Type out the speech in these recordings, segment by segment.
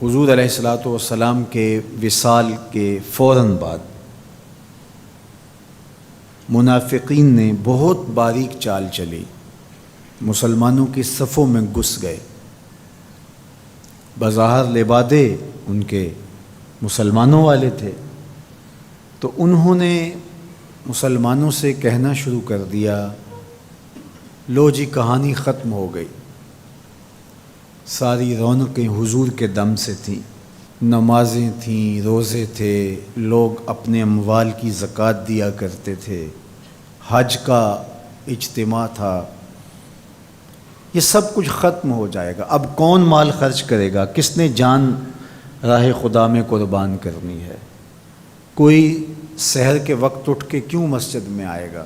حضور علیہ الصلوۃ والسلام کے وصال کے فوراً بعد منافقین نے بہت باریک چال چلی، مسلمانوں کی صفوں میں گھس گئے۔ بظاہر لبادے ان کے مسلمانوں والے تھے، تو انہوں نے مسلمانوں سے کہنا شروع کر دیا، لو جی کہانی ختم ہو گئی، ساری رونقیں حضور کے دم سے تھیں، نمازیں تھیں، روزے تھے، لوگ اپنے اموال کی زکوٰۃ دیا کرتے تھے، حج کا اجتماع تھا، یہ سب کچھ ختم ہو جائے گا۔ اب کون مال خرچ کرے گا؟ کس نے جان راہ خدا میں قربان کرنی ہے؟ کوئی سحر کے وقت اٹھ کے کیوں مسجد میں آئے گا؟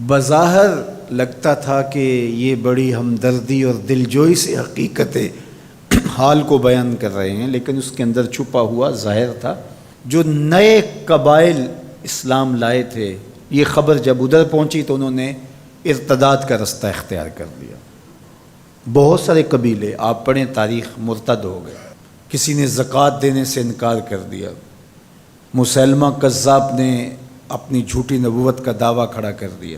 بظاہر لگتا تھا کہ یہ بڑی ہمدردی اور دلجوئی سے حقیقت حال کو بیان کر رہے ہیں، لیکن اس کے اندر چھپا ہوا ظاہر تھا۔ جو نئے قبائل اسلام لائے تھے، یہ خبر جب ادھر پہنچی تو انہوں نے ارتداد کا رستہ اختیار کر لیا۔ بہت سارے قبیلے، آپ پڑھیں تاریخ، مرتد ہو گئے، کسی نے زکوٰۃ دینے سے انکار کر دیا، مسیلمہ کذاب نے اپنی جھوٹی نبوت کا دعویٰ کھڑا کر دیا۔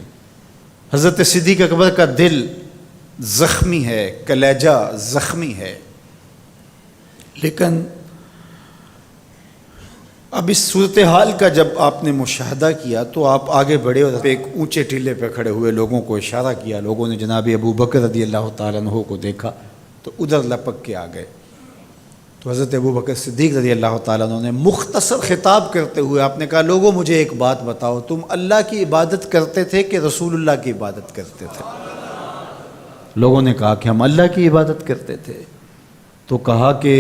حضرت صدیق اکبر کا دل زخمی ہے، کلیجہ زخمی ہے، لیکن اب اس صورتحال کا جب آپ نے مشاہدہ کیا تو آپ آگے بڑھے اور ایک اونچے ٹیلے پہ کھڑے ہوئے لوگوں کو اشارہ کیا۔ لوگوں نے جناب ابو بکر رضی اللہ تعالیٰ عنہ کو دیکھا تو ادھر لپک کے آ گئے، تو حضرت ابو بکر صدیق رضی اللہ تعالیٰ عنہ نے مختصر خطاب کرتے ہوئے آپ نے کہا، لوگوں مجھے ایک بات بتاؤ، تم اللہ کی عبادت کرتے تھے کہ رسول اللہ کی عبادت کرتے تھے؟ لوگوں نے کہا کہ ہم اللہ کی عبادت کرتے تھے۔ تو کہا کہ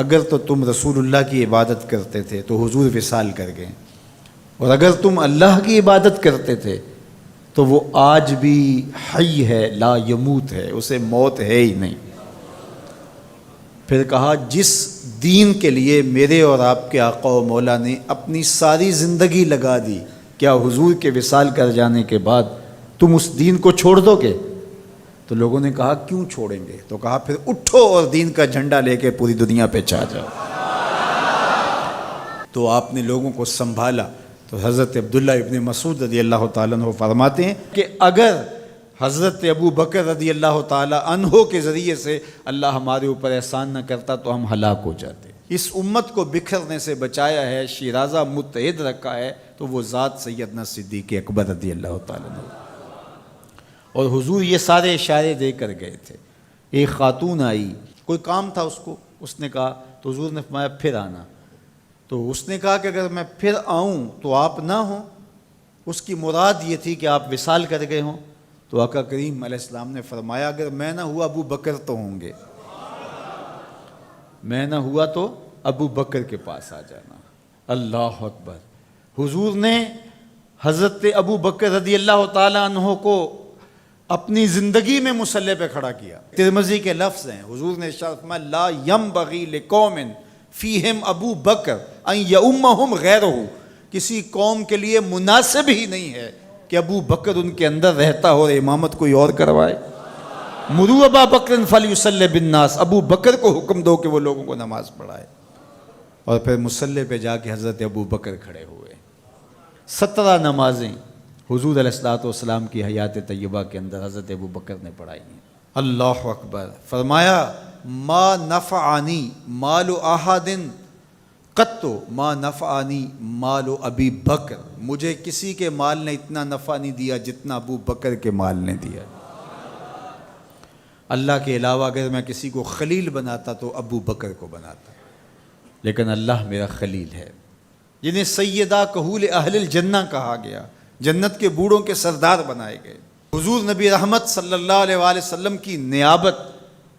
اگر تو تم رسول اللہ کی عبادت کرتے تھے تو حضور وصال کر گئے، اور اگر تم اللہ کی عبادت کرتے تھے تو وہ آج بھی حی ہے، لا یموت ہے، اسے موت ہے ہی نہیں۔ پھر کہا، جس دین کے لیے میرے اور آپ کے آقا و مولا نے اپنی ساری زندگی لگا دی، کیا حضور کے وصال کر جانے کے بعد تم اس دین کو چھوڑ دو گے؟ تو لوگوں نے کہا، کیوں چھوڑیں گے؟ تو کہا، پھر اٹھو اور دین کا جھنڈا لے کے پوری دنیا پہ چھا جاؤ۔ تو آپ نے لوگوں کو سنبھالا۔ تو حضرت عبداللہ ابن مسعود رضی اللہ تعالیٰ عنہ فرماتے ہیں کہ اگر حضرت ابو بکر رضی اللہ تعالیٰ عنہ کے ذریعے سے اللہ ہمارے اوپر احسان نہ کرتا تو ہم ہلاک ہو جاتے۔ اس امت کو بکھرنے سے بچایا ہے، شیرازہ متحد رکھا ہے، تو وہ ذات سیدنا صدیق اکبر رضی اللہ تعالیٰ عنہ۔ اور حضور یہ سارے اشارے دے کر گئے تھے۔ ایک خاتون آئی، کوئی کام تھا اس کو، اس نے کہا، تو حضور نے فرمایا پھر آنا۔ تو اس نے کہا کہ اگر میں پھر آؤں تو آپ نہ ہوں، اس کی مراد یہ تھی کہ آپ وصال کر گئے ہوں۔ تو آقا کریم علیہ السلام نے فرمایا، اگر میں نہ ہوا ابو بکر تو ہوں گے، میں نہ ہوا تو ابو بکر کے پاس آ جانا۔ اللہ اکبر۔ حضور نے حضرت ابو بکر رضی اللہ تعالیٰ عنہ کو اپنی زندگی میں مصلی پہ کھڑا کیا۔ ترمذی کے لفظ ہیں، حضور نے ارشاد فرمایا، لا ینبغی لقوم فیہم ابو بکر ان یؤمہم غیرہ، کسی قوم کے لیے مناسب ہی نہیں ہے کہ ابو بکر ان کے اندر رہتا ہو اور امامت کوئی اور کروائے۔ مروا ابا بکر فلیصلی بالناس، ابو بکر کو حکم دو کہ وہ لوگوں کو نماز پڑھائے۔ اور پھر مصلی پہ جا کے حضرت ابو بکر کھڑے ہوئے۔ 17 نمازیں حضور علیہ الصلوۃ والسلام کی حیات طیبہ کے اندر حضرت ابو بکر نے پڑھائی ہیں۔ اللہ اکبر۔ فرمایا، ما نفعنی مال احد قط ما نفعنی مال ابی بکر، مجھے کسی کے مال نے اتنا نفع نہیں دیا جتنا ابو بکر کے مال نے دیا۔ اللہ کے علاوہ اگر میں کسی کو خلیل بناتا تو ابو بکر کو بناتا، لیکن اللہ میرا خلیل ہے، جنہیں سیدہ کہول اہل الجنہ کہا گیا، جنت کے بوڑھوں کے سردار بنائے گئے۔ حضور نبی رحمت صلی اللہ علیہ وآلہ وسلم کی نیابت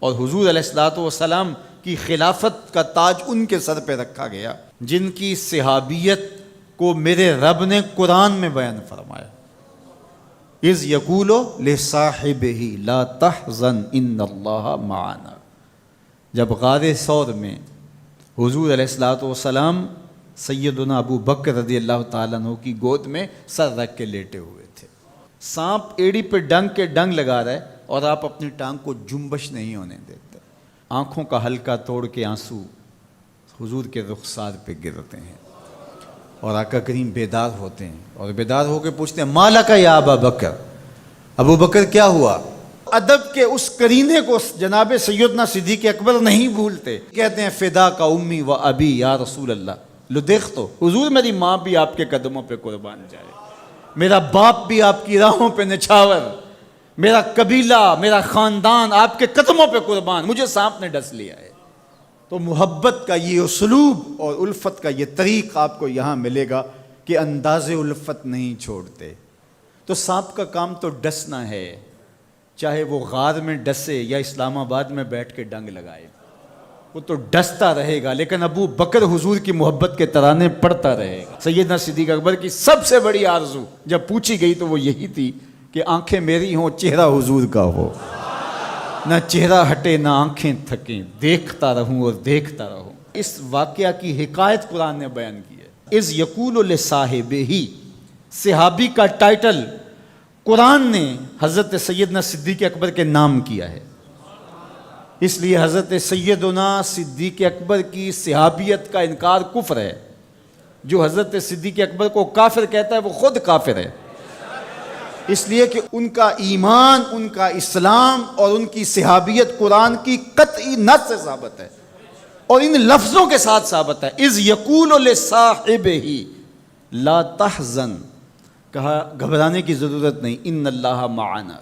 اور حضور علیہ الصلوۃ والسلام کی خلافت کا تاج ان کے سر پہ رکھا گیا، جن کی صحابیت کو میرے رب نے قرآن میں بیان فرمایا، اذ یقول لصاحبہ لا تحزن ان اللہ معنا۔ جب غار ثور میں حضور علیہ الصلوۃ والسلام سیدنا ابو بکر رضی اللہ تعالیٰ عنہ کی گود میں سر رکھ کے لیٹے ہوئے تھے، سانپ ایڑی پہ ڈنگ کے ڈنگ لگا رہا ہے اور آپ اپنی ٹانگ کو جنبش نہیں ہونے دیتے۔ آنکھوں کا حلقہ توڑ کے آنسو حضور کے رخسار پہ گرتے ہیں، اور آقا کریم بیدار ہوتے ہیں اور بیدار ہو کے پوچھتے ہیں مالا کا یا ابا بکر، ابو بکر کیا ہوا؟ ادب کے اس قرینے کو جناب سیدنا صدیق اکبر نہیں بھولتے، کہتے ہیں فدا کا امی و ابی یا رسول اللہ، لو دیکھ تو حضور میری ماں بھی آپ کے قدموں پہ قربان جائے، میرا باپ بھی آپ کی راہوں پہ نچھاور، میرا قبیلہ میرا خاندان آپ کے قدموں پہ قربان، مجھے سانپ نے ڈس لیا ہے۔ تو محبت کا یہ اسلوب اور الفت کا یہ طریق آپ کو یہاں ملے گا کہ انداز الفت نہیں چھوڑتے۔ تو سانپ کا کام تو ڈسنا ہے، چاہے وہ غار میں ڈسے یا اسلام آباد میں بیٹھ کے ڈنگ لگائے، وہ تو ڈستا رہے گا، لیکن ابو بکر حضور کی محبت کے ترانے پڑھتا رہے گا۔ سیدنا صدیق اکبر کی سب سے بڑی آرزو جب پوچھی گئی تو وہ یہی تھی کہ آنکھیں میری ہوں، چہرہ حضور کا ہو، نہ چہرہ ہٹے نہ آنکھیں تھکیں، دیکھتا رہوں اور دیکھتا رہوں۔ اس واقعہ کی حکایت قرآن نے بیان کی ہے۔ اذ یقول لصاحبہ، صحابی کا ٹائٹل قرآن نے حضرت سیدنا صدیق اکبر کے نام کیا ہے، اس لیے حضرت سیدنا صدیق اکبر کی صحابیت کا انکار کفر ہے۔ جو حضرت صدیق اکبر کو کافر کہتا ہے وہ خود کافر ہے، اس لیے کہ ان کا ایمان، ان کا اسلام اور ان کی صحابیت قرآن کی قطعی نص سے ثابت ہے اور ان لفظوں کے ساتھ ثابت ہے۔ اذ یقول لصاحبہ لا تحزن، کہا گھبرانے کی ضرورت نہیں، ان اللہ معنا،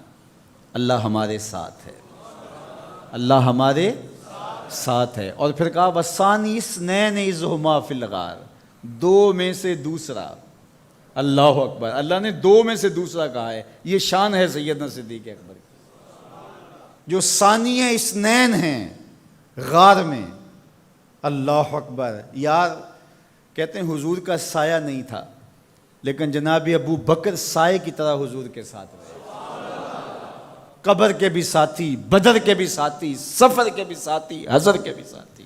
اللہ ہمارے ساتھ ہے، اللہ ہمارے ساتھ ہے۔ اور پھر کہا وَالثَّانِي اثْنَيْنِ اذ هُمَا فِي الْغَارِ، دو میں سے دوسرا، اللہ اکبر، اللہ نے دو میں سے دوسرا کہا ہے، یہ شان ہے سیدنا صدیق اکبر کی، جو ثانی اثنین ہیں غار میں۔ اللہ اکبر، یار کہتے ہیں حضور کا سایہ نہیں تھا، لیکن جناب ابو بکر سائے کی طرح حضور کے ساتھ رہے، قبر کے بھی ساتھی، بدر کے بھی ساتھی، سفر کے بھی ساتھی، حضر کے بھی ساتھی۔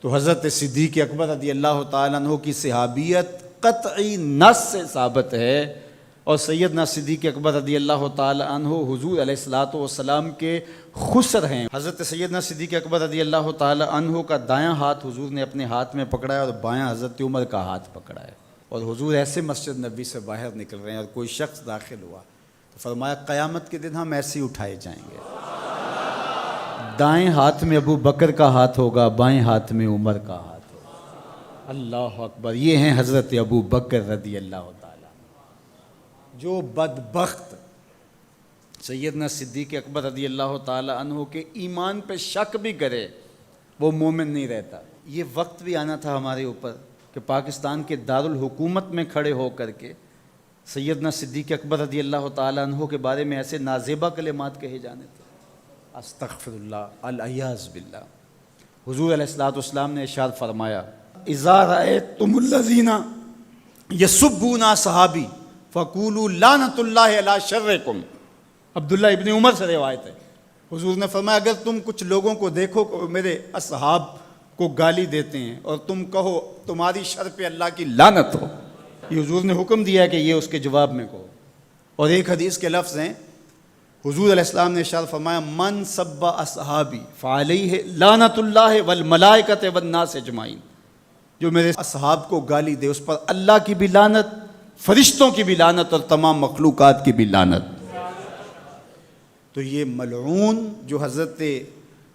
تو حضرت صدیق اکبر رضی اللہ تعالیٰ عنہ کی صحابیت قطعی نص سے ثابت ہے، اور سیدنا صدیق اکبر رضی اللہ تعالیٰ عنہ حضور علیہ الصلوۃ والسلام کے خسر ہیں۔ حضرت سیدنا صدیق اکبر رضی اللہ تعالیٰ عنہ کا دایاں ہاتھ حضور نے اپنے ہاتھ میں پکڑا ہے اور بایاں حضرت عمر کا ہاتھ پکڑا ہے، اور حضور ایسے مسجد نبی سے باہر نکل رہے ہیں اور کوئی شخص داخل ہوا تو فرمایا قیامت کے دن ہم ایسے ہی اٹھائے جائیں گے، دائیں ہاتھ میں ابو بکر کا ہاتھ ہوگا، بائیں ہاتھ میں عمر کا ہاتھ ہوگا۔ اللہ اکبر، یہ ہیں حضرت ابو بکر رضی اللہ تعالیٰ۔ جو بدبخت سیدنا صدیق اکبر رضی اللہ تعالیٰ عنہ کے ایمان پہ شک بھی کرے وہ مومن نہیں رہتا۔ یہ وقت بھی آنا تھا ہمارے اوپر کہ پاکستان کے دارالحکومت میں کھڑے ہو کر کے سیدنا صدیق اکبر رضی اللہ تعالیٰ عنہ کے بارے میں ایسے نازیبہ کلمات کہے جانے تھے، استغفر اللہ، العیاذ باللہ۔ حضور علیہ الصلوۃ والسلام نے ارشاد فرمایا اذا رأیتم الذین یسبون صحابی فقولوا لعنۃ اللہ علی شرکم۔ عبداللہ ابن عمر سے روایت ہے، حضور نے فرمایا اگر تم کچھ لوگوں کو دیکھو کہ میرے اصحاب کو گالی دیتے ہیں اور تم کہو تمہاری شر پہ اللہ کی لعنت ہو، یہ حضور نے حکم دیا ہے کہ یہ اس کے جواب میں کہو۔ اور ایک حدیث کے لفظ ہیں، حضور علیہ السلام نے ارشاد فرمایا من سب اصحابی فعلیہ لعنت اللہ والملائکۃ والناس اجمعین، جو میرے اصحاب کو گالی دے اس پر اللہ کی بھی لعنت، فرشتوں کی بھی لعنت اور تمام مخلوقات کی بھی لعنت۔ تو یہ ملعون جو حضرت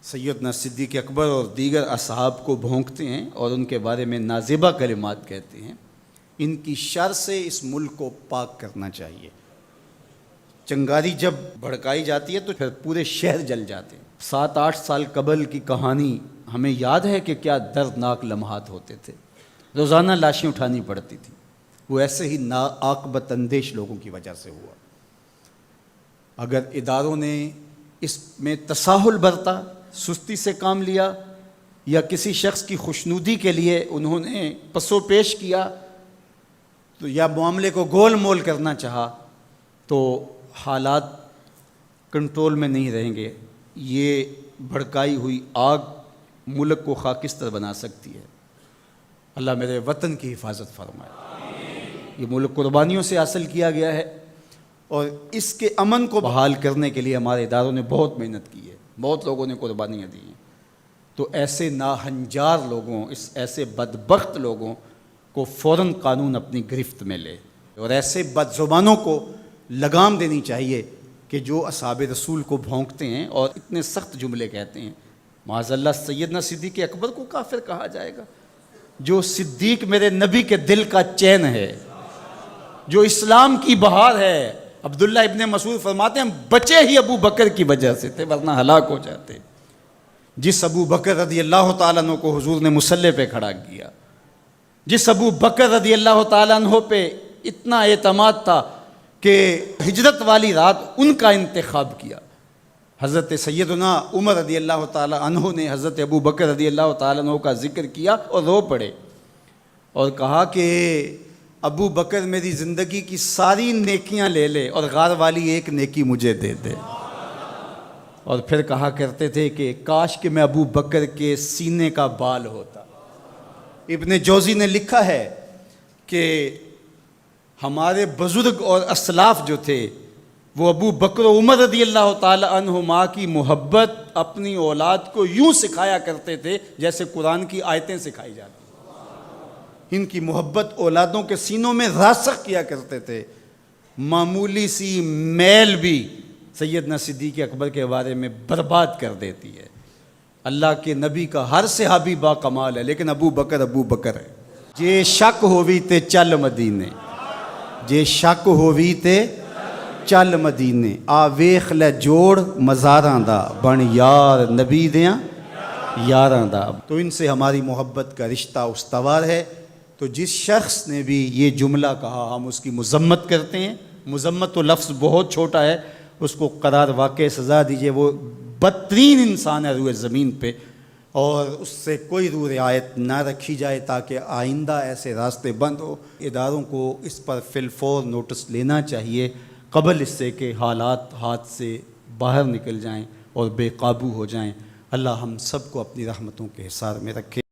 سیدنا صدیق اکبر اور دیگر اصحاب کو بھونکتے ہیں اور ان کے بارے میں نازیبہ کلمات کہتے ہیں، ان کی شر سے اس ملک کو پاک کرنا چاہیے۔ چنگاری جب بھڑکائی جاتی ہے تو پھر پورے شہر جل جاتے ہیں۔ 7-8 سال قبل کی کہانی ہمیں یاد ہے کہ کیا دردناک لمحات ہوتے تھے، روزانہ لاشیں اٹھانی پڑتی تھیں، وہ ایسے ہی ناعاقبت اندیش لوگوں کی وجہ سے ہوا۔ اگر اداروں نے اس میں تساہل برتا، سستی سے کام لیا، یا کسی شخص کی خوشنودی کے لیے انہوں نے پسو پیش کیا تو یا معاملے کو گول مول کرنا چاہا تو حالات کنٹرول میں نہیں رہیں گے۔ یہ بھڑکائی ہوئی آگ ملک کو خاکستر بنا سکتی ہے۔ اللہ میرے وطن کی حفاظت فرمائے۔ یہ ملک قربانیوں سے حاصل کیا گیا ہے اور اس کے امن کو بحال کرنے کے لیے ہمارے اداروں نے بہت محنت کی ہے، بہت لوگوں نے قربانیاں دی ہیں۔ تو ایسے ناہنجار لوگوں، ایسے بدبخت لوگوں کو فوراً قانون اپنی گرفت میں لے، اور ایسے بد زبانوں کو لگام دینی چاہیے کہ جو اصحاب رسول کو بھونکتے ہیں اور اتنے سخت جملے کہتے ہیں۔ معاذ اللہ سیدنا صدیق اکبر کو کافر کہا جائے گا؟ جو صدیق میرے نبی کے دل کا چین ہے، جو اسلام کی بہار ہے۔ عبداللہ ابن مسعود فرماتے ہیں ہم بچے ہی ابو بکر کی وجہ سے تھے، ورنہ ہلاک ہو جاتے۔ جس ابو بکر رضی اللہ تعالیٰ عنہ کو حضور نے مصلی پہ کھڑا کیا، جس ابو بکر رضی اللہ تعالیٰ عنہ پہ اتنا اعتماد تھا کہ ہجرت والی رات ان کا انتخاب کیا۔ حضرت سیدنا عمر رضی اللہ تعالیٰ عنہ نے حضرت ابو بکر رضی اللہ تعالیٰ عنہ کا ذکر کیا اور رو پڑے اور کہا کہ ابو بکر میری زندگی کی ساری نیکیاں لے لے اور غار والی ایک نیکی مجھے دے دے۔ اور پھر کہا کرتے تھے کہ کاش کہ میں ابو بکر کے سینے کا بال ہوتا۔ ابن جوزی نے لکھا ہے کہ ہمارے بزرگ اور اسلاف جو تھے وہ ابو بکر و عمر رضی اللہ تعالی عنہما کی محبت اپنی اولاد کو یوں سکھایا کرتے تھے جیسے قرآن کی آیتیں سکھائی جاتی۔ ان کی محبت اولادوں کے سینوں میں راسخ کیا کرتے تھے۔ معمولی سی میل بھی سیدنا صدیق اکبر کے بارے میں برباد کر دیتی ہے۔ اللہ کے نبی کا ہر صحابی با کمال ہے، لیکن ابو بکر ہے۔ جے شک ہووی تے چل مدینے، جے شک ہووی تے چل مدینے، آ ویخ لے جوڑ مزاراں دا، بن یار نبی دیاں یاراں دا۔ تو ان سے ہماری محبت کا رشتہ استوار ہے۔ تو جس شخص نے بھی یہ جملہ کہا ہم اس کی مذمت کرتے ہیں۔ مذمت تو لفظ بہت چھوٹا ہے، اس کو قرار واقع سزا دیجئے۔ وہ بدترین انسان ہے روئے زمین پہ، اور اس سے کوئی روح رعایت نہ رکھی جائے تاکہ آئندہ ایسے راستے بند ہو۔ اداروں کو اس پر فی الفور نوٹس لینا چاہیے قبل اس سے کہ حالات ہاتھ سے باہر نکل جائیں اور بے قابو ہو جائیں۔ اللہ ہم سب کو اپنی رحمتوں کے حصار میں رکھے۔